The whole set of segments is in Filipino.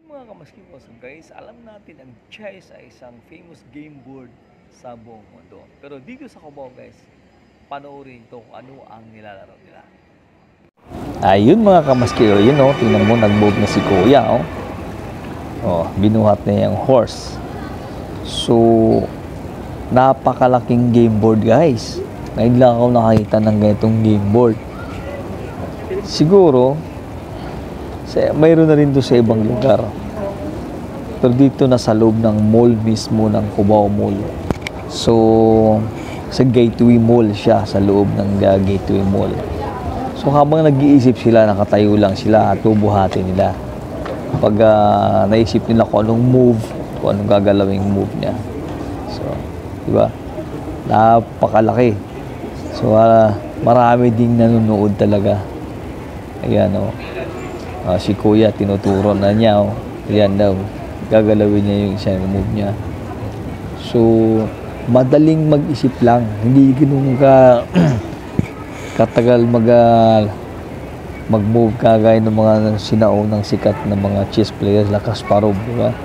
Mga kamaskipos, guys, alam natin ang chess ay isang famous game board sa buong mundo. Pero dito sa Cubao, guys, panoorin ito kung ano ang nilalaro nila. Ayun mga kamaskiro, yun oh, tingnan mo, nag-move na si Kuya, oh. Oh, binuhat na yung horse. So, napakalaking game board, guys. Ngayon lang ako nakakita ng ganitong game board. Siguro, mayroon na rin doon sa ibang lugar. Pero dito na sa loob ng mall mismo ng Cubao Mall. So, sa Gateway Mall siya, sa loob ng Gateway Mall. So, habang nag-iisip sila, nakatayo lang sila at bubuhatin nila. Pag naisip nila kung anong move, kung anong gagalawing move niya. So, di ba? Napakalaki. So, marami ding nanonood talaga. Ayan, oh. Si Kuya, tinuturo na niya, oh. Ayan daw. Gagalawin niya yung isang move niya. So, madaling mag-isip lang. Hindi ganun katagal mag-move kagaya ng mga sinaunang sikat na mga chess players like Kasparov, di ba?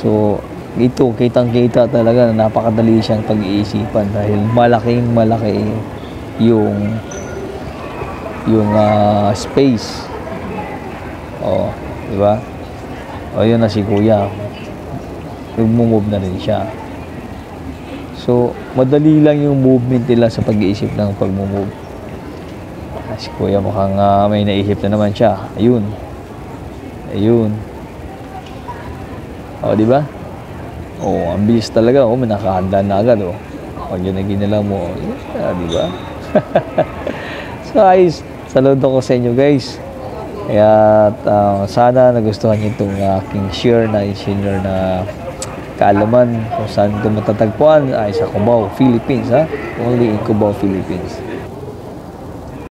So, ito, kitang-kita talaga na napakadali siyang pag-iisipan dahil malaking-malaki yung space. Oh, di ba? O, yun na si Kuya. Nag-move na rin siya. So, madali lang yung movement nila sa pag-iisip ng pag-move. Si Kuya mukhang may naisip na naman siya. Ayun. Ayun. O, di ba? O, ang bilis talaga. O, may nakahanda na agad. O, pag yun na ginala mo. Di ba? So, ayos. Saludo ko sa inyo, guys. Kaya sana nagustuhan niyo itong aking share na kaalaman kung saan ito matatagpuan ay sa Cubao, Philippines, ha? Only in Cubao, Philippines.